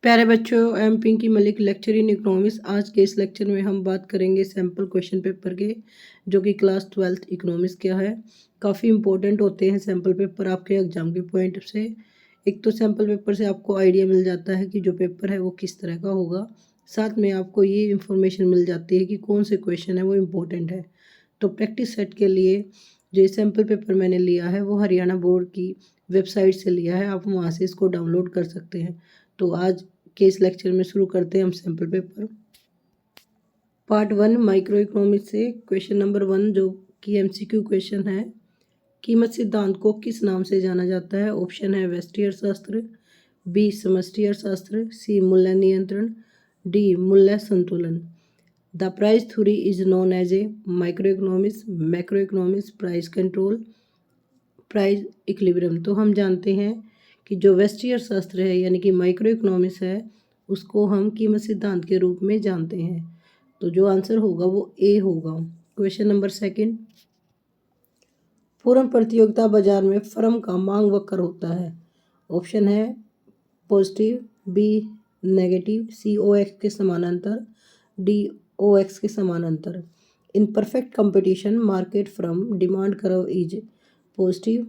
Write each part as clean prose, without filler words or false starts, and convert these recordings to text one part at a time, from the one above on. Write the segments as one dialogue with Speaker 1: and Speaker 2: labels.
Speaker 1: प्यारे बच्चों, I am Pinky Malik, lecture in economics. आज के इस लेक्चर में हम बात करेंगे सैम्पल क्वेश्चन पेपर के, जो कि क्लास 12th इकोनॉमिक्स क्या है। काफ़ी इंपॉर्टेंट होते हैं सैम्पल पेपर आपके एग्जाम के पॉइंट से। एक तो सैम्पल पेपर से आपको आइडिया मिल जाता है कि जो पेपर है वो किस तरह का होगा, साथ में आपको ये इन्फॉर्मेशन मिल जाती है कि कौन से क्वेश्चन है वो इम्पोर्टेंट है। तो प्रैक्टिस सेट के लिए जो सैम्पल पेपर मैंने लिया है वो हरियाणा बोर्ड की वेबसाइट से लिया है, आप वहाँ से इसको डाउनलोड कर सकते हैं। तो आज के इस लेक्चर में शुरू करते हैं हम sample paper. Part 1 micro economics से क्वेश्चन नंबर 1 जो कि एमसीक्यू क्वेश्चन है। कीमत सिद्धांत को किस नाम से जाना जाता है? ऑप्शन है व्यष्टि अर्थशास्त्र, बी समष्टि अर्थशास्त्र, सी मूल्य नियंत्रण, डी मूल्य संतुलन। The price theory is known as a microeconomics, macroeconomics, price control, price equilibrium. तो हम जानते हैं कि जो व्यष्टि अर्थशास्त्र है यानी कि माइक्रो इकोनॉमिक्स है, उसको हम कीमत सिद्धांत के रूप में जानते हैं। तो जो आंसर होगा वो ए होगा। क्वेश्चन नंबर 2, पूर्ण प्रतियोगिता बाजार में फर्म का मांग वक्र होता है। ऑप्शन है positive, B negative, C O X के समानांतर, डी ओ एक्स के समानांतर। In perfect competition market from demand curve is positive,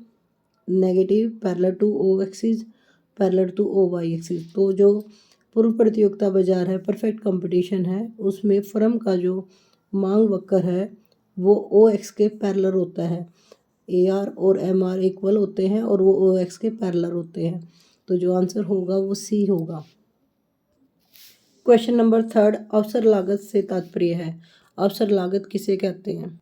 Speaker 1: negative, parallel to O axis, parallel to O Y axis. तो जो पूर्ण प्रतियोगिता बाजार है, परफेक्ट कंपटीशन है, उसमें फर्म का जो मांग वक्र है वो ओ एक्स के पैरेलल होता है। ए आर और एम आर इक्वल होते हैं और वो ओ एक्स के पैरेलल होते हैं। तो जो आंसर होगा वो सी होगा। क्वेश्चन नंबर 3, अवसर लागत से तात्पर्य है। अवसर लागत किसे कहते हैं?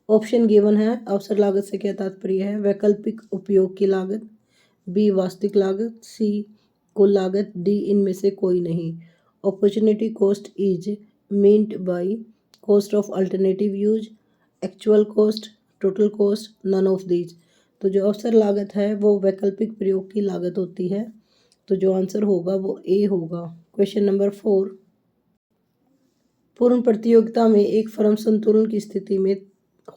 Speaker 1: ऑप्शन गिवन है। अवसर लागत से क्या तात्पर्य है? वैकल्पिक उपयोग की लागत, बी वास्तविक लागत, सी कुल लागत, डी इनमें से कोई नहीं। Opportunity cost is meant by cost of alternative use, actual cost, total cost, none of these. तो जो अवसर लागत है वो वैकल्पिक प्रयोग की लागत होती है। तो जो आंसर होगा वो ए होगा। क्वेश्चन नंबर 4, पूर्ण प्रतियोगिता में एक फर्म संतुलन की स्थिति में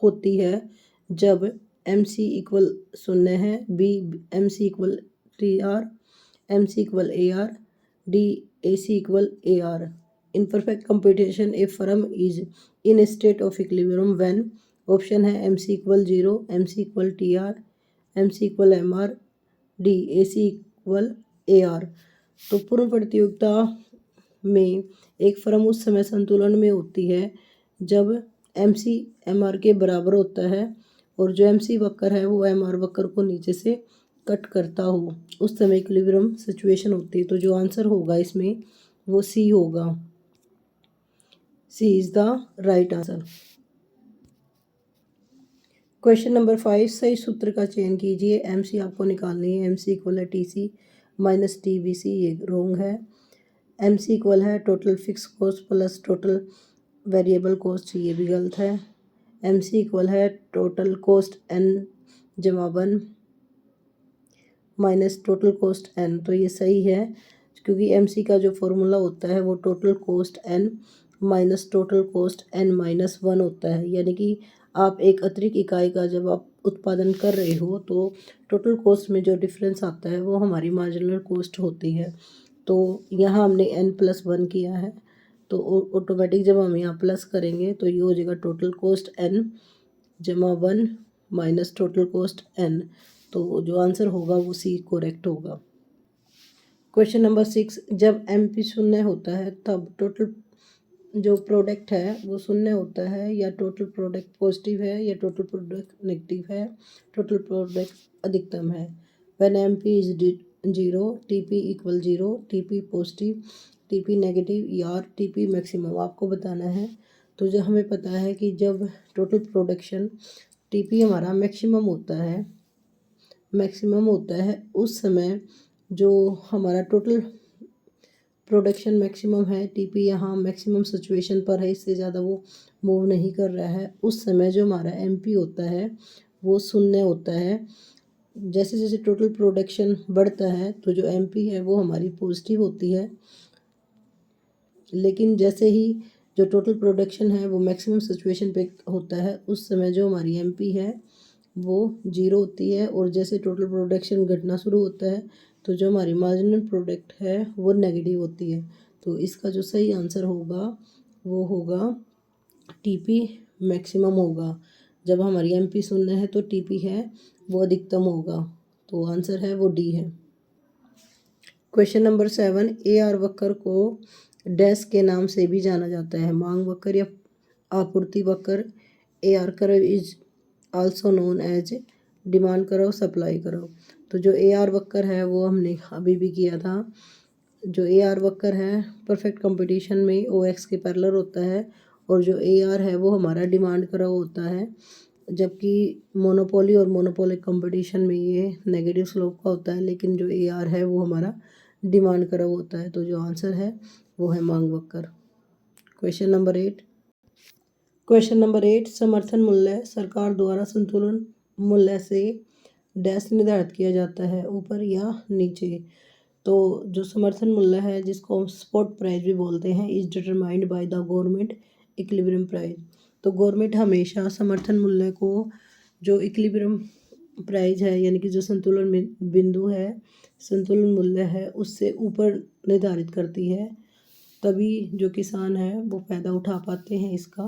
Speaker 1: होती है जब एम सी इक्वल 0 है, B M C equal T R, M C equal A R, D A C equal A R. In perfect competition a firm is in state of equilibrium when. Option है M C equal 0, M C equal T R, M C equal M R, D A C equal A R. तो पूर्ण प्रतियोगिता में एक firm उस समय संतुलन में होती है जब एम सी एम आर के बराबर होता है और जो एम सी वक्र है वो एम आर वक्र को नीचे से कट करता हो, उस समय इक्विलिब्रियम सिचुएशन होती है। तो जो आंसर होगा इसमें वो सी होगा। C is the right answer. Question number 5, सही सूत्र का चयन कीजिए। एम सी आपको निकालनी है। एम सी इक्वल है T C minus T B C, ये रोंग है। एम सी इक्वल है total fix cost plus total variable cost, ये भी गलत है। एम सी इक्वल है टोटल कॉस्ट एन जमा 1 माइनस टोटल कॉस्ट एन, तो ये सही है क्योंकि एम सी का जो फॉर्मूला होता है वो total cost N minus total cost N minus 1 होता है। यानी कि आप एक अतिरिक्त इकाई का जब आप उत्पादन कर रहे हो तो टोटल कॉस्ट में जो डिफरेंस आता है वो हमारी मार्जिनल कॉस्ट होती है। तो यहाँ हमने n+1 किया है, तो ऑटोमेटिक जब हम यहाँ प्लस करेंगे तो ये हो जाएगा टोटल कॉस्ट n जमा 1 माइनस टोटल कॉस्ट n। तो जो आंसर होगा वो सी करेक्ट होगा। क्वेश्चन नंबर 6, जब एम पी 0 होता है तब टोटल जो प्रोडक्ट है वो 0 होता है, या टोटल प्रोडक्ट पॉजिटिव है, या टोटल प्रोडक्ट नेगेटिव है, टोटल प्रोडक्ट अधिकतम है। When M P is 0, T P equal 0, T P positive, T P negative या टी पी मैक्सिमम आपको बताना है। तो जो हमें पता है कि जब टोटल प्रोडक्शन टी पी हमारा मैक्सिमम होता है उस समय जो हमारा टोटल प्रोडक्शन मैक्सिमम है, टीपी यहाँ मैक्सिमम सिचुएशन पर है, इससे ज़्यादा वो मूव नहीं कर रहा है, उस समय जो हमारा एमपी होता है वो 0 होता है। जैसे जैसे टोटल प्रोडक्शन बढ़ता है तो जो एमपी है वो हमारी पॉजिटिव होती है, लेकिन जैसे ही जो टोटल प्रोडक्शन है वो मैक्सिमम सिचुएशन पे होता है उस समय जो हमारी एमपी है वो 0 होती है। और जैसे टोटल प्रोडक्शन घटना शुरू होता है तो जो हमारी मार्जिनल प्रोडक्ट है वो नेगेटिव होती है। तो इसका जो सही आंसर होगा वो होगा टीपी मैक्सिमम होगा। जब हमारी एमपी शून्य है तो टीपी है वो अधिकतम होगा। तो आंसर है वो डी है। क्वेश्चन नंबर 7, ए आर वक्र को डैश के नाम से भी जाना जाता है, मांग वक्र या आपूर्ति वक्र। A R curve is also known as demand curve, supply curve. तो जो ए आर वक्र है वो हमने अभी भी किया था। जो ए आर वक्र है परफेक्ट कंपटीशन में ओ एक्स के पैरेलल होता है, और जो ए आर है वो हमारा डिमांड कर्व होता है। जबकि मोनोपोली और मोनोपोलिक कंपटीशन में ये नेगेटिव स्लोप का होता है, लेकिन जो ए आर है वो हमारा डिमांड कर्व होता है। तो जो आंसर है वो है मांग वक्र। Question number 8। क्वेश्चन नंबर 8, समर्थन मूल्य सरकार द्वारा संतुलन मूल्य से डैश निर्धारित किया जाता है, ऊपर या नीचे। तो जो समर्थन मूल्य है जिसको हम स्पॉट प्राइस भी बोलते हैं, is determined by the government equilibrium price. तो गवर्नमेंट हमेशा समर्थन मूल्य को जो इक्विलिब्रियम प्राइस है यानी कि जो संतुलन बिंदु है, संतुलन मूल्य है, उससे ऊपर निर्धारित करती है। तभी जो किसान है वो फ़ायदा उठा पाते हैं इसका,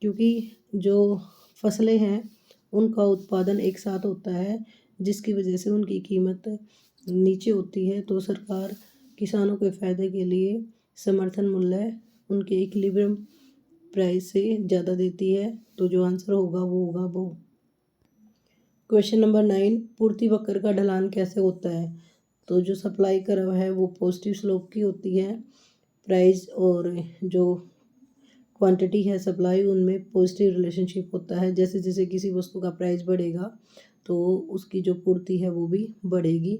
Speaker 1: क्योंकि जो फसलें हैं उनका उत्पादन एक साथ होता है, जिसकी वजह से उनकी कीमत नीचे होती है। तो सरकार किसानों के फ़ायदे के लिए समर्थन मूल्य उनके इक्विलिब्रियम प्राइस से ज़्यादा देती है। तो जो आंसर होगा वो होगा वो। क्वेश्चन नंबर 9, पूर्ति वक्र का ढलान कैसे होता है। तो जो सप्लाई कर्व है वो पॉजिटिव स्लोप की होती है। प्राइस और जो क्वांटिटी है सप्लाई, उनमें पॉजिटिव रिलेशनशिप होता है। जैसे जैसे किसी वस्तु का प्राइस बढ़ेगा तो उसकी जो पूर्ति है वो भी बढ़ेगी।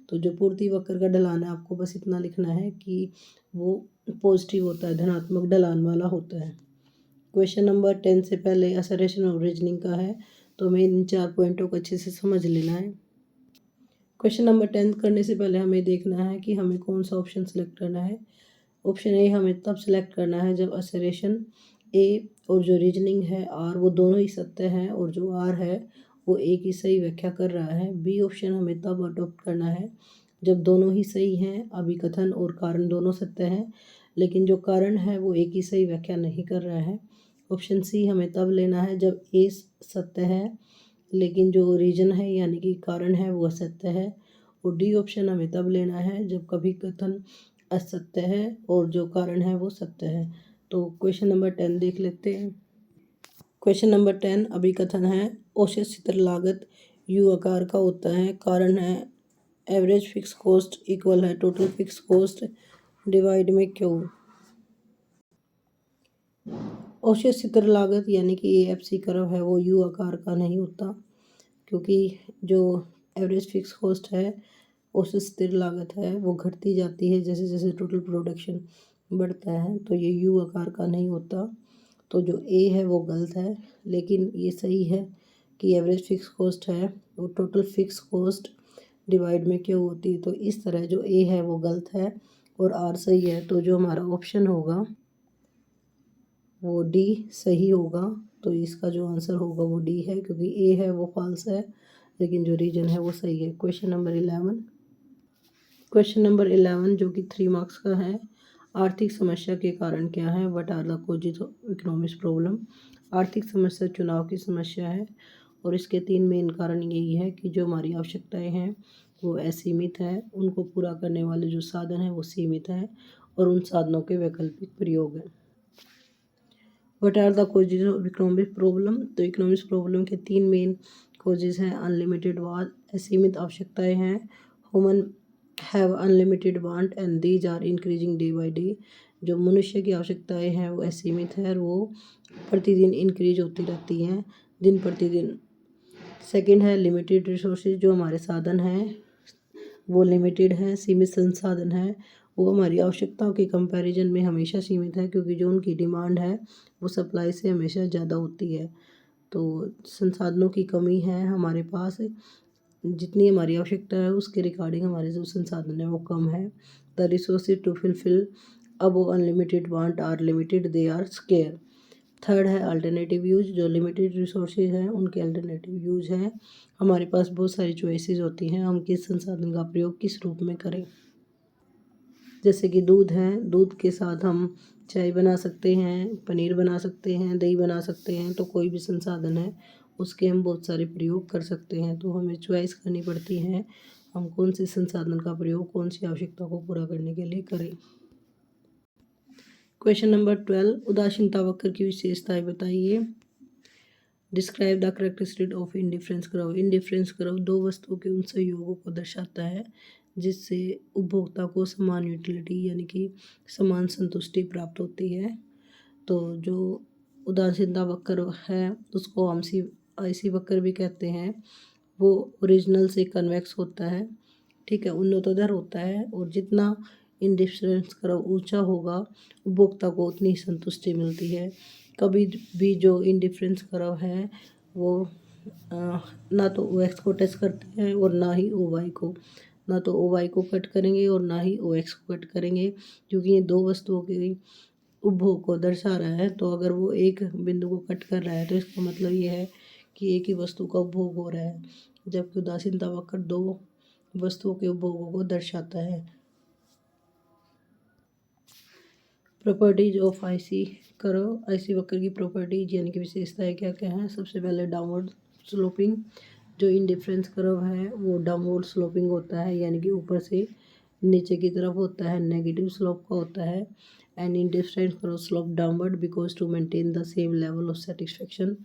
Speaker 1: तो जो पूर्ति वक्र का ढलान है आपको बस इतना लिखना है कि वो पॉजिटिव होता है, धनात्मक ढलान वाला होता है। क्वेश्चन नंबर 10 से पहले असरेशन और रीजनिंग का है, तो हमें इन 4 पॉइंटों को अच्छे से समझ लेना है। क्वेश्चन नंबर 10 करने से पहले हमें देखना है कि हमें कौन सा ऑप्शन सेलेक्ट करना है। ऑप्शन ए हमें तब सेलेक्ट करना है जब असरेशन ए और जो रीजनिंग है आर वो दोनों ही सत्य हैं, और जो आर है वो ए की सही व्याख्या कर रहा है। बी ऑप्शन हमें तब अडॉप्ट करना है जब दोनों ही सही हैं, अभिकथन और कारण दोनों सत्य हैं, लेकिन जो कारण है वो ए की सही व्याख्या नहीं कर रहा है। ऑप्शन सी हमें तब लेना है जब ए सत्य है लेकिन जो रीजन है यानी कि कारण है वो असत्य है। और डी ऑप्शन हमें तब लेना है जब कभी कथन असत्य है और जो कारण है वो सत्य है। तो क्वेश्चन नंबर 10 देख लेते हैं। क्वेश्चन नंबर 10 अभिकथन है, औसत स्थिर लागत यू आकार का होता है, कारण है एवरेज फिक्स कॉस्ट इक्वल है टोटल फिक्स कॉस्ट डिवाइड में क्यू। औसत स्थिर लागत यानी कि AFC कर्व है वो यू आकार का नहीं होता, क्योंकि जो एवरेज फिक्स कॉस्ट है, औसत स्थिर लागत है, वो घटती जाती है जैसे जैसे टोटल प्रोडक्शन बढ़ता है। तो ये यू आकार का नहीं होता। तो जो ए है वो गलत है, लेकिन ये सही है कि एवरेज फिक्स कॉस्ट है वो टोटल फिक्स कॉस्ट डिवाइड में क्यों होती है। तो इस तरह जो ए है वो गलत है और आर सही है। तो जो हमारा ऑप्शन होगा वो डी सही होगा। तो इसका जो आंसर होगा वो डी है, क्योंकि ए है वो फॉल्स है लेकिन जो रीजन है वो सही है। Question number 11। क्वेश्चन नंबर 11 जो कि 3 मार्क्स का है, आर्थिक समस्या के कारण क्या है, what are the causes of economics problem. आर्थिक समस्या चुनाव की समस्या है और इसके 3 मेन कारण यही है कि जो हमारी आवश्यकताएं हैं वो असीमित है, उनको पूरा करने वाले जो साधन हैं वो सीमित हैं और उन साधनों के वैकल्पिक प्रयोग हैं। What are the causes of economic problem. तो इकोनॉमिक्स प्रॉब्लम के 3 मेन कॉजेज हैं, अनलिमिटेड वांट, असीमित आवश्यकताएं हैं, human have unlimited want and these are increasing day by day. जो मनुष्य की आवश्यकताएं हैं वो असीमित है और वो प्रतिदिन इंक्रीज होती रहती हैं दिन प्रतिदिन। सेकंड है लिमिटेड रिसोर्सेज, जो हमारे साधन हैं वो लिमिटेड हैं, सीमित संसाधन हैं, वो हमारी आवश्यकताओं के कंपैरिजन में हमेशा सीमित है, क्योंकि जो उनकी डिमांड है वो सप्लाई से हमेशा ज़्यादा होती है। तो संसाधनों की कमी है हमारे पास, जितनी हमारी आवश्यकता है उसके रिगार्डिंग हमारे जो संसाधन है वो कम है। द रिसोर्सेज टू फुलफिल अब unlimited want are limited, they are scarce. Third है अल्टरनेटिव यूज, जो लिमिटेड रिसोर्सेज हैं उनके अल्टरनेटिव यूज हैं। हमारे पास बहुत सारी चॉइसेस होती हैं, हम किस संसाधन का प्रयोग किस रूप में करें। जैसे कि दूध है, दूध के साथ हम चाय बना सकते हैं, पनीर बना सकते हैं, दही बना सकते हैं। तो कोई भी संसाधन है उसके हम बहुत सारे प्रयोग कर सकते हैं। तो हमें चॉइस करनी पड़ती है हम कौन से संसाधन का प्रयोग कौन सी आवश्यकता को पूरा करने के लिए करें। क्वेश्चन नंबर 12, उदासीनता वक्र की विशेषताएं बताइए। Describe the characteristic of indifference curve. Indifference curve दो वस्तुओं के उन संयोगों को दर्शाता है जिससे उपभोक्ता को समान यूटिलिटी यानी कि समान संतुष्टि प्राप्त होती है। तो जो उदासीनता वक्र है उसको हम आईसी वक्र भी कहते हैं। वो ओरिजिनल से कन्वेक्स होता है, ठीक है, उन्नतोदर होता है। और जितना इंडिफरेंस कर्व ऊंचा होगा उपभोक्ता को उतनी संतुष्टि मिलती है। कभी भी जो इंडिफरेंस कर्व है वो ना तो ओ एक्स को टच करते हैं और ना ही ओ वाई को, ना तो ओ वाई को कट करेंगे और ना ही ओ एक्स को कट करेंगे, क्योंकि ये दो वस्तुओं के उपभोग को दर्शा रहा है। तो अगर वो एक बिंदु को कट कर रहा है तो इसका मतलब ये है कि एक ही वस्तु का उपभोग हो रहा है, जबकि उदासीनता वक्र दो वस्तुओं के उपभोगों को दर्शाता है। Properties of IC curve. IC वक्र की प्रॉपर्टीज यानी कि विशेषताएं क्या क्या हैं। सबसे पहले डाउनवर्ड स्लोपिंग। जो इंडिफरेंस कर्व है वो डाउनवर्ड स्लोपिंग होता है, यानी कि ऊपर से नीचे की तरफ होता है, नेगेटिव स्लोप का होता है। And indifference curve slope downward because to maintain the same level of satisfaction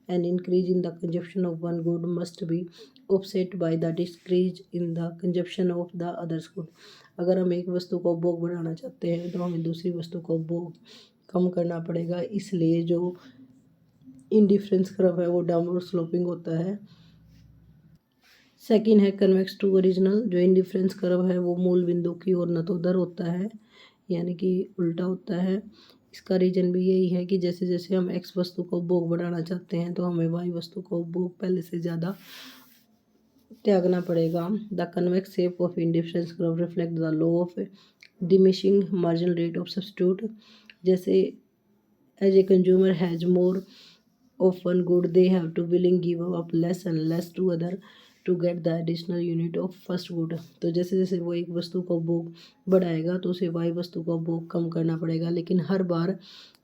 Speaker 1: an increase in the consumption of one good must be offset by the decrease in the consumption of the others good। अगर हम एक वस्तु का उपभोग बढ़ाना चाहते हैं तो हमें दूसरी वस्तु का उपभोग कम करना पड़ेगा, इसलिए जो इंडिफरेंस कर्व है वो डाउनवर्ड स्लोपिंग होता है। सेकंड है कन्वेक्स टू ओरिजिनल। जो इंडिफरेंस कर्व है वो मूल बिंदु की ओर नतोदर होता है, यानी कि उल्टा होता है। इसका रीजन भी यही है कि जैसे जैसे हम एक्स वस्तु का उपभोग बढ़ाना चाहते हैं तो हमें वाई वस्तु का उपभोग पहले से ज़्यादा त्यागना पड़ेगा। The convex shape of indifference curve reflect the law of diminishing marginal rate of substitute. जैसे as a consumer has more of one good they have to willing give up less and less to other to get the additional unit of first good. तो जैसे जैसे वो एक वस्तु का उपभोग बढ़ाएगा तो उसे वाई वस्तु का उपभोग कम करना पड़ेगा, लेकिन हर बार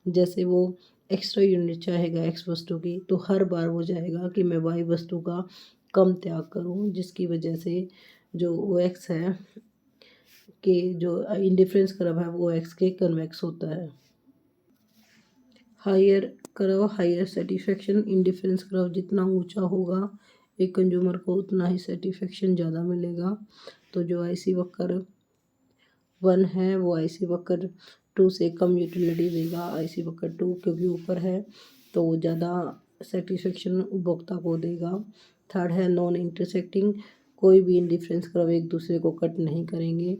Speaker 1: जैसे वो एक्स्ट्रा यूनिट चाहेगा एक्स वस्तु की तो हर बार वो चाहेगा कि मैं वाई वस्तु का कम त्याग करूं, जिसकी वजह से जो ओ एक्स है कि जो इंडिफरेंस कर्व है वो एक्स के कन्वेक्स होता है। Higher curve higher satisfaction. Indifference curve जितना ऊंचा होगा एक कंज्यूमर को उतना ही सेटिस्फेक्शन ज़्यादा मिलेगा। तो जो आईसी वक्र 1 है वो आईसी वक्र 2 से कम यूटिलिटी देगा। आईसी वक्र 2 क्योंकि ऊपर है तो वो ज़्यादा सेटिस्फेक्शन उपभोक्ता को देगा। थर्ड है नॉन इंटरसेक्टिंग। कोई भी इंडिफरेंस कर्व एक दूसरे को कट नहीं करेंगे,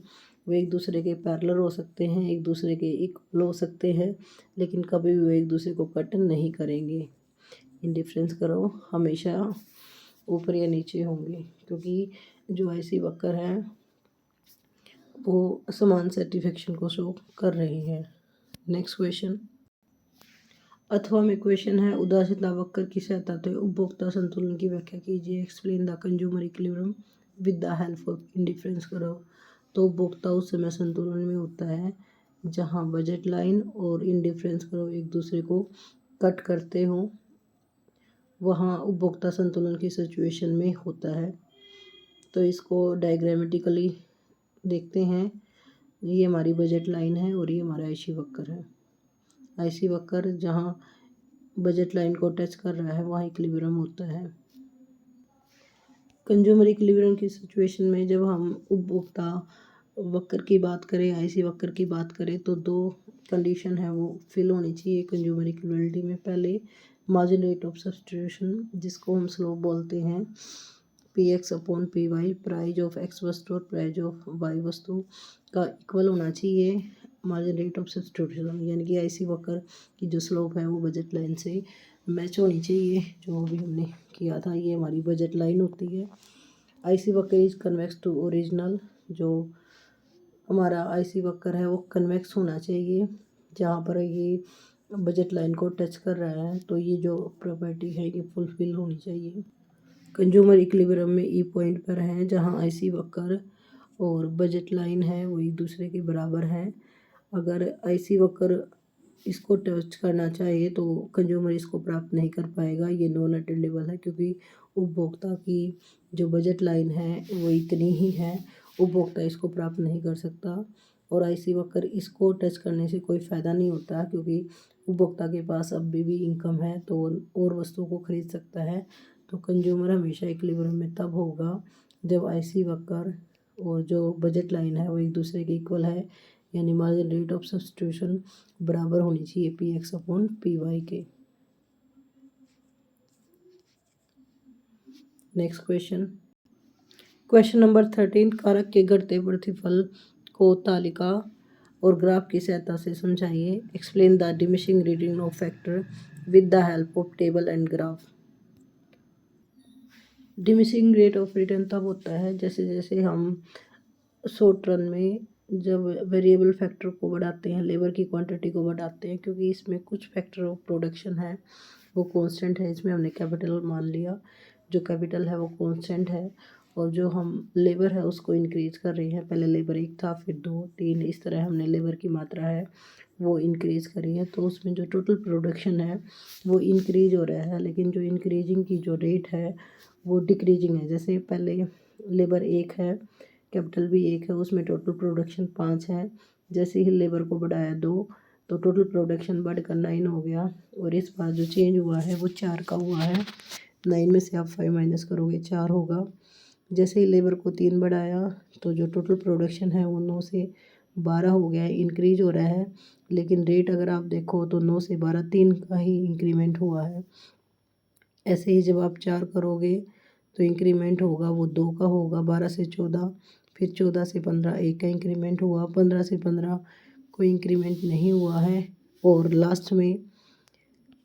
Speaker 1: वो एक दूसरे के पैरेलल हो सकते हैं, एक दूसरे के इक्वल हो सकते हैं, लेकिन कभी भी वो एक दूसरे को कट नहीं करेंगे। इंडिफरेंस कर्व हमेशा ऊपर या नीचे होंगे, क्योंकि जो आईसी वक्र है वो समान सेटिस्फेक्शन को शो कर रही है। नेक्स्ट क्वेश्चन अथवा में क्वेश्चन है उदासीनता वक्र की सहायता से उपभोक्ता संतुलन की व्याख्या कीजिए। Explain the consumer equilibrium with the help of indifference curve. तो उपभोक्ता उस समय संतुलन में होता है जहां बजट लाइन और इंडिफरेंस कर्व एक दूसरे को कट करते हों, वहाँ उपभोक्ता संतुलन की सिचुएशन में होता है। तो इसको डायग्रामेटिकली देखते हैं। ये हमारी बजट लाइन है और ये हमारा आईसी वक्र है। आईसी वक्र जहाँ बजट लाइन को टच कर रहा है वहाँ इक्विलिब्रियम होता है। कंज्यूमर इक्विलिब्रियम की सिचुएशन में जब हम उपभोक्ता वक्र की बात करें, आईसी वक्र की बात करें, तो दो कंडीशन है वो फिल होनी चाहिए कंज्यूमर इक्विलिब्रियम में। पहले मार्जिन रेट ऑफ सब्स्टिट्यूशन, जिसको हम स्लोप बोलते हैं, P X upon P Y, price of X वस्तु और प्राइज ऑफ वाई वस्तु का इक्वल होना चाहिए मार्जिन रेट ऑफ सब्स्टिट्यूशन, यानी कि आईसी वक्र की जो स्लोप है वो बजट लाइन से मैच होनी चाहिए। जो भी हमने किया था ये हमारी बजट लाइन होती है। आईसी वक्र इज कन्वेक्स टू ओरिजिनल। जो हमारा आईसी वक्र है वो कन्वेक्स होना चाहिए, जहाँ पर ये बजट लाइन को टच कर रहा है तो ये जो प्रॉपर्टी है ये फुलफिल होनी चाहिए। कंज्यूमर इक्विलिब्रियम में ई पॉइंट पर है जहां आईसी वक्र और बजट लाइन है वो एक दूसरे के बराबर हैं। अगर आईसी वक्र इसको टच करना चाहिए तो कंज्यूमर इसको प्राप्त नहीं कर पाएगा, ये नॉन अटेंडेबल है क्योंकि उपभोक्ता की जो बजट लाइन है वो इतनी ही है, उपभोक्ता इसको प्राप्त नहीं कर सकता। और आईसी वक्र इसको टच करने से कोई फ़ायदा नहीं होता क्योंकि उपभोक्ता के पास अब भी इनकम है तो और वस्तुओं को खरीद सकता है। तो कंज्यूमर हमेशा इक्विलिब्रियम में तब होगा जब आईसी वक्र और जो बजट लाइन है वो एक दूसरे के इक्वल है, यानी मार्जिन रेट ऑफ सब्स्टिट्यूशन बराबर होनी चाहिए P X upon P Y के। नेक्स्ट क्वेश्चन नंबर 13, कारक के घटते प्रतिफल को तालिका और ग्राफ की सहायता से समझाइए। Explain the diminishing rating of factor with the help of table and graph. Diminishing rate of return तब होता है जैसे जैसे हम शॉर्ट रन में जब वेरिएबल फैक्टर को बढ़ाते हैं, लेबर की क्वांटिटी को बढ़ाते हैं, क्योंकि इसमें कुछ फैक्टर ऑफ प्रोडक्शन है वो कांस्टेंट है, इसमें हमने कैपिटल मान लिया, जो कैपिटल है वो कांस्टेंट है और जो हम लेबर है उसको इंक्रीज कर रहे हैं। पहले लेबर 1 था, फिर 2, 3, इस तरह हमने लेबर की मात्रा है वो इंक्रीज करी है। तो उसमें जो टोटल प्रोडक्शन है वो इंक्रीज हो रहा है, लेकिन जो इंक्रीजिंग की जो रेट है वो डिक्रीजिंग है। जैसे पहले लेबर 1 है, कैपिटल भी 1 है, उसमें टोटल प्रोडक्शन 5 है। जैसे ही लेबर को बढ़ाया 2 तो टोटल प्रोडक्शन बढ़कर 9 हो गया और इस बार जो चेंज हुआ है वो 4 का हुआ है। 9 में से आप 5 माइनस करोगे 4 होगा। जैसे ही लेबर को 3 बढ़ाया तो जो टोटल प्रोडक्शन है वो 9 से 12 हो गया है, इंक्रीज हो रहा है। लेकिन रेट अगर आप देखो तो 9 से 12 3 का ही इंक्रीमेंट हुआ है। ऐसे ही जब आप 4 करोगे तो इंक्रीमेंट होगा वो 2 का होगा, 12 से 14, फिर 14 से 15 1 का इंक्रीमेंट हुआ, 15 से 15 कोई इंक्रीमेंट नहीं हुआ है और लास्ट में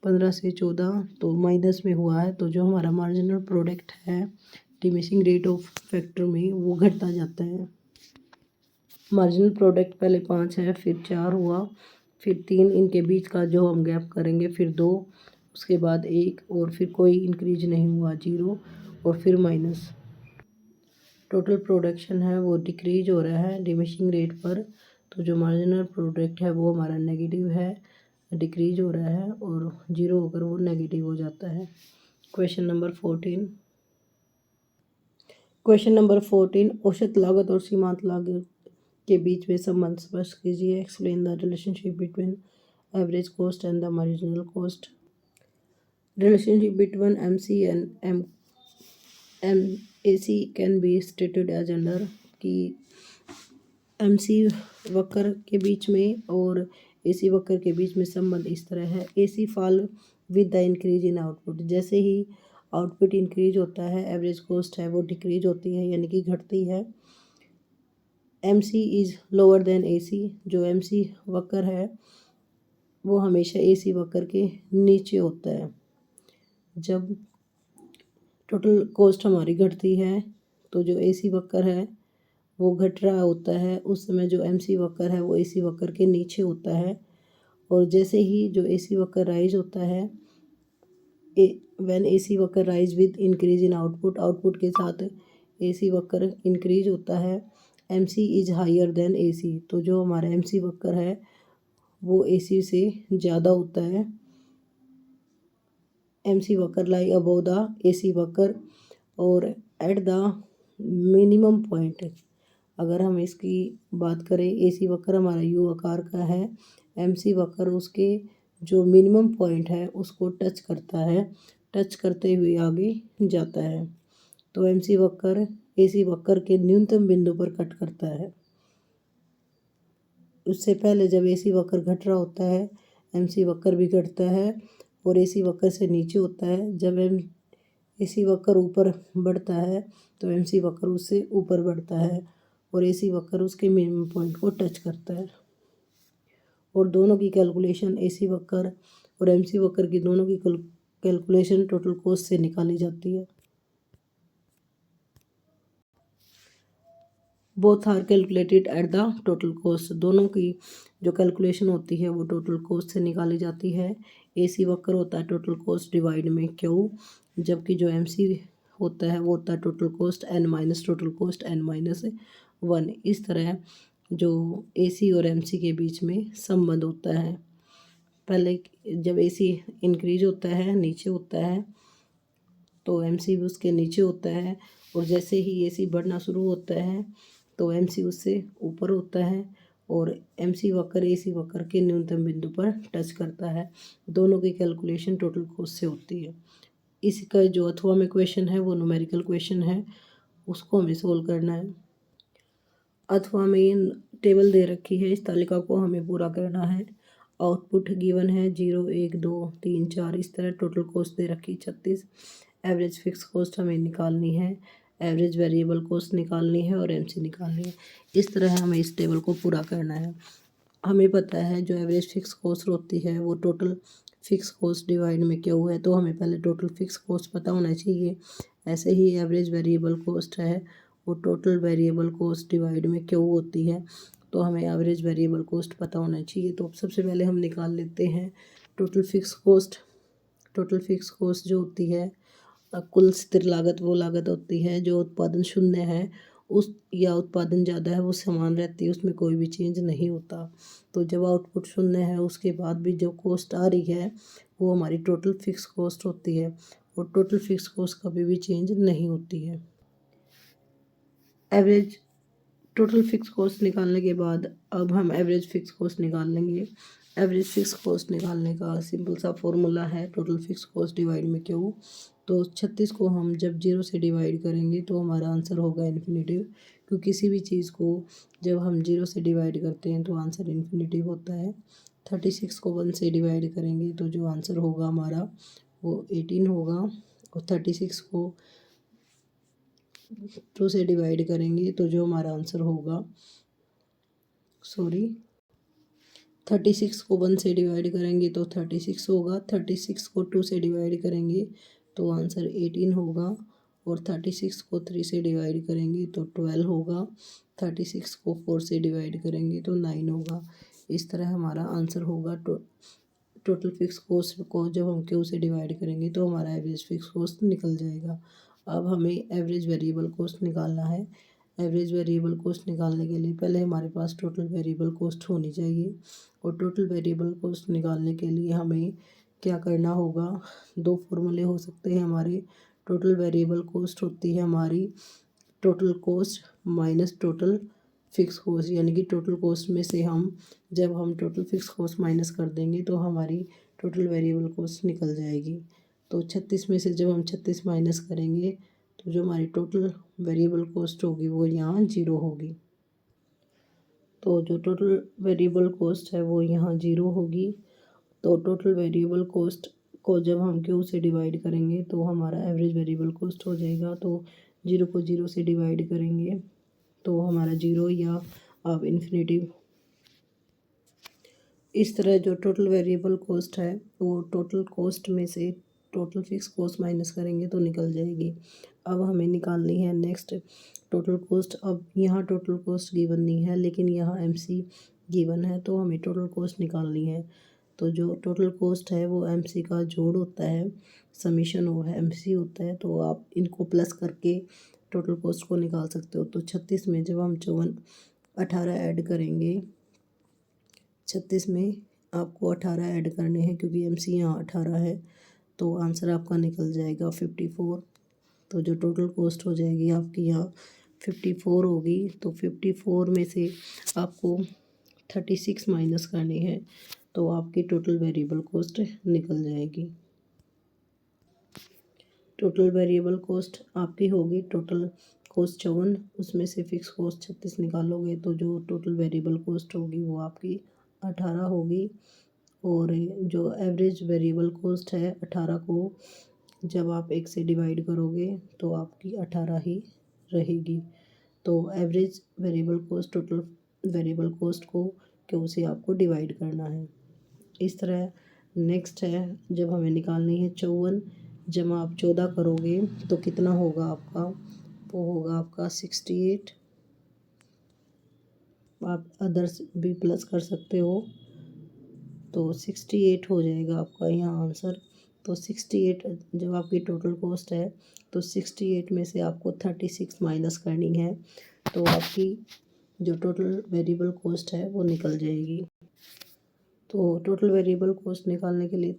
Speaker 1: 15 से 14 तो माइनस में हुआ है। तो जो हमारा मार्जिनल प्रोडक्ट है डिमिनिशिंग रेट ऑफ फैक्टर में वो घटता जाता है। मार्जिनल प्रोडक्ट पहले 5 है, फिर 4 हुआ, फिर 3, इनके बीच का जो हम गैप करेंगे, फिर 2, उसके बाद 1 और फिर कोई इंक्रीज नहीं हुआ 0 और फिर माइनस। टोटल प्रोडक्शन है वो डिक्रीज हो रहा है डिमिनिशिंग रेट पर। तो जो मार्जिनल प्रोडक्ट है वो हमारा नेगेटिव है, डिक्रीज हो रहा है और 0 होकर वो नेगेटिव हो जाता है। क्वेश्चन नंबर 14, औसत लागत और सीमांत लागत के बीच में संबंध स्पष्ट कीजिए। Explain the relationship between average cost and the marginal cost. Relationship between MC and MAC can be stated as under कि MC वक्र के बीच में और AC वक्र के बीच में संबंध इस तरह है। AC fall with the increase in output. जैसे ही आउटपुट इंक्रीज होता है एवरेज कॉस्ट है वो डिक्रीज होती है, यानी कि घटती है। MC is lower than AC। जो MC वक्र है वो हमेशा AC वक्र के नीचे होता है। जब टोटल कॉस्ट हमारी घटती है तो जो AC वक्र है वो घट रहा होता है, उस समय जो MC वक्र है वो AC वक्र के नीचे होता है। और जैसे ही जो AC वक्र राइज होता है, व्हेन AC वक्र rise with increase in output, output के साथ AC वक्र इंक्रीज होता है। MC is higher than AC। तो जो हमारा MC वक्र है वो AC से ज़्यादा होता है। MC वक्र लाई अबव द AC वक्र और एट द मिनिमम पॉइंट। अगर हम इसकी बात करें, AC वक्र हमारा U आकार का है, MC वक्र उसके जो मिनिमम पॉइंट है उसको टच करता है, टच करते हुए आगे जाता है। तो MC वक्र AC वक्र के न्यूनतम बिंदु पर कट करता है। उससे पहले जब AC वक्र घट रहा होता है MC वक्र भी घटता है और AC वक्र से नीचे होता है। जब AC वक्र ऊपर बढ़ता है तो MC वक्र उससे ऊपर बढ़ता है और AC वक्र उसके मिनिमम पॉइंट को टच करता है। और दोनों की कैलकुलेशन AC वक्र और MC वक्र की दोनों की कैलकुलेशन टोटल कॉस्ट से निकाली जाती है। Both are calculated at the total cost. दोनों की जो कैलकुलेशन होती है वो टोटल कॉस्ट से निकाली जाती है। AC वक्र होता है टोटल कॉस्ट डिवाइड में Q, जबकि जो MC होता है वो होता है total cost N minus total cost N minus 1। इस तरह जो AC और MC के बीच में संबंध होता है। पहले जब AC इंक्रीज होता है, नीचे होता है, तो MC भी उसके नीचे होता है, और जैसे ही AC बढ़ना शुरू होता है तो MC उससे ऊपर होता है, और MC वक्र AC वक्र के न्यूनतम बिंदु पर टच करता है। दोनों की कैलकुलेशन टोटल कॉस्ट से होती है। इसका जो अथवा में क्वेश्चन है वो न्यूमेरिकल क्वेश्चन है, उसको हमें सोल्व करना है। अथवा में टेबल दे रखी है, इस तालिका को हमें पूरा करना है। आउटपुट गिवन है 0 1 2 3 4, इस तरह टोटल कॉस्ट दे रखी 36। एवरेज फिक्स कॉस्ट हमें निकालनी है, एवरेज वेरिएबल कॉस्ट निकालनी है और MC निकालनी है। इस तरह हमें इस टेबल को पूरा करना है। हमें पता है जो एवरेज फिक्स कॉस्ट होती है वो टोटल फिक्स कॉस्ट डिवाइड में क्यों है, तो हमें पहले टोटल फिक्स कॉस्ट पता होना चाहिए। ऐसे ही एवरेज वेरिएबल कॉस्ट है वो टोटल वेरिएबल कॉस्ट डिवाइड में क्यों होती है, तो हमें एवरेज वेरिएबल कॉस्ट पता होना चाहिए। तो सबसे पहले हम निकाल लेते हैं total fix cost. Total fix cost जो होती है कुल स्थिर लागत वो लागत होती है जो उत्पादन शून्य है उस या उत्पादन ज़्यादा है वो समान रहती है, उसमें कोई भी चेंज नहीं होता। तो जब आउटपुट शून्य है उसके बाद भी जो कॉस्ट आ रही है वो हमारी टोटल फिक्स कॉस्ट होती है, और टोटल फिक्स कॉस्ट कभी भी चेंज नहीं होती है। एवरेज टोटल फिक्स कॉस्ट निकालने के बाद अब हम एवरेज फिक्स कॉस्ट निकाल लेंगे। एवरेज फिक्स कॉस्ट निकालने का सिंपल सा फॉर्मूला है टोटल फिक्स कॉस्ट डिवाइड में क्यू। तो 36 को हम जब 0 से डिवाइड करेंगे तो हमारा आंसर होगा इन्फिनिटिव, क्योंकि किसी भी चीज़ को जब हम 0 से डिवाइड करते हैं तो आंसर इन्फिनिटिव होता है। 36 को 1 से डिवाइड करेंगे तो जो आंसर होगा हमारा वो 18 होगा, और 36 को 2 से डिवाइड करेंगे तो जो हमारा आंसर होगा 36 को 1 से डिवाइड करेंगे तो 36 होगा, 36 को 2 से डिवाइड करेंगे तो आंसर 18 होगा, और 36 को 3 से डिवाइड करेंगे तो 12 होगा, 36 को 4 से डिवाइड करेंगे तो 9 होगा। इस तरह हमारा आंसर होगा। टोटल फिक्स कॉस्ट को जब हम क्यू से डिवाइड करेंगे तो हमारा एवरेज फिक्स कॉस्ट निकल जाएगा। अब हमें एवरेज वेरिएबल कॉस्ट निकालना है। एवरेज वेरिएबल कॉस्ट निकालने के लिए पहले हमारे पास टोटल वेरिएबल कॉस्ट होनी चाहिए, और टोटल वेरिएबल कॉस्ट निकालने के लिए हमें क्या करना होगा, दो फॉर्मूले हो सकते हैं हमारे। टोटल वेरिएबल कॉस्ट होती है हमारी total cost minus total fix cost, यानी कि टोटल कॉस्ट में से जब हम टोटल फिक्स कॉस्ट माइनस कर देंगे तो हमारी टोटल वेरिएबल कॉस्ट निकल जाएगी। तो 36 में से जब हम 36 माइनस करेंगे तो जो हमारी टोटल वेरिएबल कॉस्ट होगी वो यहाँ 0 होगी। तो जो टोटल वेरिएबल कॉस्ट है वो यहाँ 0 होगी। तो टोटल वेरिएबल कॉस्ट को जब हम क्यू से डिवाइड करेंगे तो हमारा एवरेज वेरिएबल कॉस्ट हो जाएगा। तो 0 को 0 से डिवाइड करेंगे तो हमारा 0 या अब इन्फिनिटिव। इस तरह जो टोटल वेरिएबल कॉस्ट है वो टोटल कॉस्ट में से टोटल फिक्स कॉस्ट माइनस करेंगे तो निकल जाएगी। अब हमें निकालनी है नेक्स्ट टोटल कॉस्ट। अब यहाँ टोटल कॉस्ट गिवन नहीं है लेकिन यहाँ MC गिवन है, तो हमें टोटल कॉस्ट निकालनी है। तो जो टोटल कॉस्ट है वो MC का जोड़ होता है, समीशन वो है MC होता है, तो आप इनको प्लस करके टोटल कॉस्ट को निकाल सकते हो। तो 36 में जब हम 18 ऐड करेंगे, 36 में आपको 18 ऐड करने हैं क्योंकि MC यहाँ 18 है, तो आंसर आपका निकल जाएगा 54। तो जो टोटल कॉस्ट हो जाएगी आपकी यहाँ 54 होगी। तो 54 में से आपको 36 माइनस करनी है तो आपकी टोटल वेरिएबल कॉस्ट निकल जाएगी। टोटल वेरिएबल कॉस्ट आपकी होगी टोटल कॉस्ट 54, उसमें से फिक्स कॉस्ट 36 निकालोगे तो जो टोटल वेरिएबल कॉस्ट होगी वो आपकी 18 होगी। और जो एवरेज वेरिएबल कॉस्ट है 18 को जब आप 1 से डिवाइड करोगे तो आपकी 18 ही रहेगी। तो average variable cost total variable cost को क्यों से आपको डिवाइड करना है। इस तरह नेक्स्ट है जब हमें निकालनी है 54 जमा आप 14 करोगे तो कितना होगा आपका, वो होगा आपका 68। आप अदर्स भी प्लस कर सकते हो। तो 68 हो जाएगा आपका यहाँ आंसर। तो 68 जब आपकी टोटल कॉस्ट है तो 68 में से आपको 36 माइनस करनी है, तो आपकी जो टोटल वेरिएबल कॉस्ट है वो निकल जाएगी। तो टोटल वेरिएबल कॉस्ट निकालने के लिए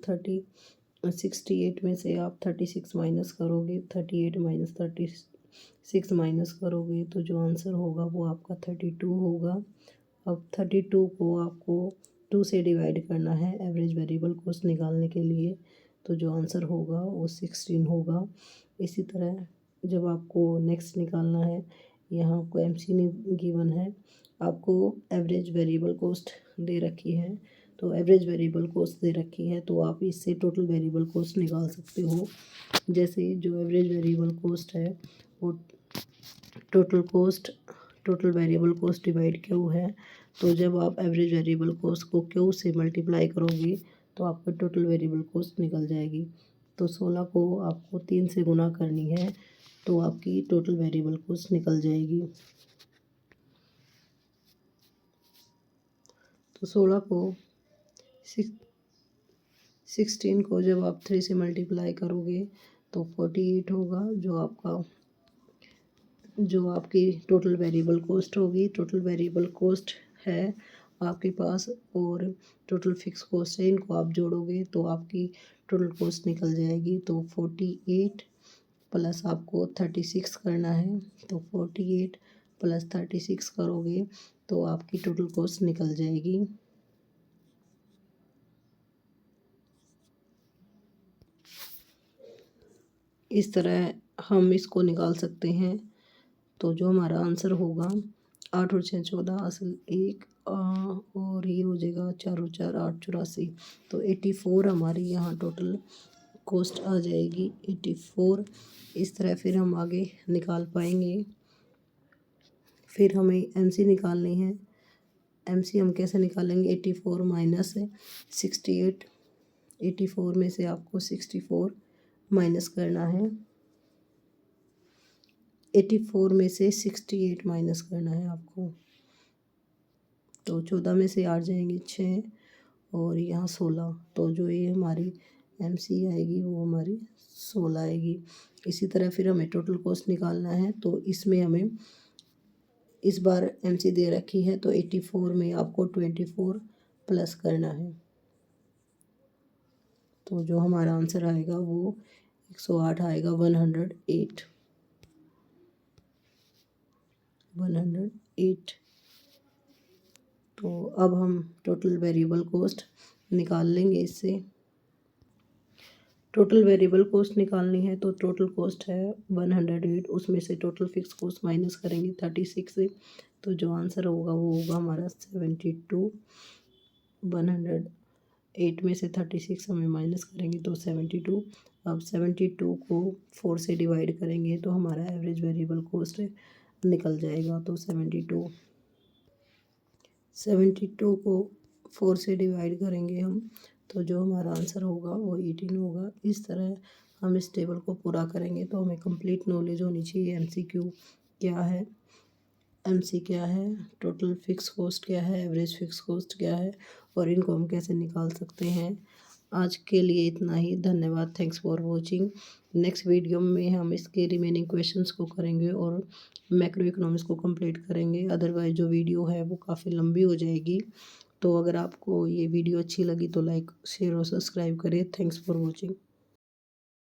Speaker 1: 68 में से आप 36 माइनस करोगे, 38 माइनस 36 माइनस करोगे तो जो आंसर होगा वो आपका 32 होगा। अब 32 को आपको 2 से डिवाइड करना है एवरेज वेरिएबल कॉस्ट निकालने के लिए, तो जो आंसर होगा वो 16 होगा। इसी तरह जब आपको नेक्स्ट निकालना है, यहाँ आपको एमसी गिवन है, आपको एवरेज वेरिएबल कॉस्ट दे रखी है, तो एवरेज वेरिएबल कॉस्ट दे रखी है तो आप इससे टोटल वेरिएबल कॉस्ट निकाल सकते हो। जैसे जो एवरेज वेरिएबल कॉस्ट है वो total variable cost divide Q है, तो जब आप एवरेज वेरिएबल कॉस्ट को क्यू से मल्टीप्लाई करोगे तो आपका टोटल वेरिएबल कॉस्ट निकल जाएगी। तो 16 को आपको 3 से गुना करनी है तो आपकी टोटल वेरिएबल कॉस्ट निकल जाएगी। तो 16 को 16 को जब आप 3 से मल्टीप्लाई करोगे तो 48 होगा, जो आपकी टोटल वेरिएबल कॉस्ट होगी। टोटल वेरिएबल कॉस्ट है आपके पास और टोटल फिक्स कॉस्ट है, इनको आप जोड़ोगे तो आपकी टोटल कॉस्ट निकल जाएगी। तो 48 प्लस आपको 36 करना है, तो 48 प्लस 36 करोगे तो आपकी टोटल कॉस्ट निकल जाएगी। इस तरह हम इसको निकाल सकते हैं। तो जो हमारा आंसर होगा 8 और 6 14 असल 1 और ये हो जाएगा 4 और 4 8 84, तो 84 हमारी यहाँ टोटल कॉस्ट आ जाएगी 84। इस तरह फिर हम आगे निकाल पाएंगे। फिर हमें एमसी निकालनी है। एमसी हम कैसे निकालेंगे? 84 माइनस 68, 84 में से आपको 64 माइनस करना है, 84 में से 68 माइनस करना है आपको। तो 14 में से 8 जाएंगे 6 और यहाँ 16, तो जो ये हमारी एमसी आएगी वो हमारी 16 आएगी। इसी तरह फिर हमें टोटल कॉस्ट निकालना है, तो इसमें हमें इस बार एमसी दे रखी है तो 84 में आपको 24 प्लस करना है, तो जो हमारा आंसर आएगा वो 108 आएगा। 108 तो अब हम टोटल वेरिएबल कॉस्ट निकाल लेंगे इससे। टोटल वेरिएबल कॉस्ट निकालनी है तो टोटल कॉस्ट है 108, उसमें से टोटल फिक्स कॉस्ट माइनस करेंगे 36 से, तो जो आंसर होगा वो होगा हमारा 72। 108 में से 36 हमें माइनस करेंगे तो 72। अब 72 को 4 से डिवाइड करेंगे तो हमारा एवरेज वेरिएबल कॉस्ट निकल जाएगा। तो 72 को 4 से डिवाइड करेंगे हम, तो जो हमारा आंसर होगा वो 18 होगा। इस तरह हम इस टेबल को पूरा करेंगे तो हमें कंप्लीट नॉलेज होनी चाहिए एमसीक्यू क्या है, एमसी क्या है, टोटल फिक्स कॉस्ट क्या है, एवरेज फिक्स कॉस्ट क्या है और इनको हम कैसे निकाल सकते हैं। आज के लिए इतना ही, धन्यवाद, thanks for watching. Next video में हम इसके रिमेनिंग क्वेश्चंस को करेंगे और मैक्रो इकोनॉमिक्स को कंप्लीट करेंगे। अदरवाइज जो वीडियो है वो काफ़ी लंबी हो जाएगी। तो अगर आपको ये वीडियो अच्छी लगी तो लाइक शेयर और सब्सक्राइब करें। Thanks for watching.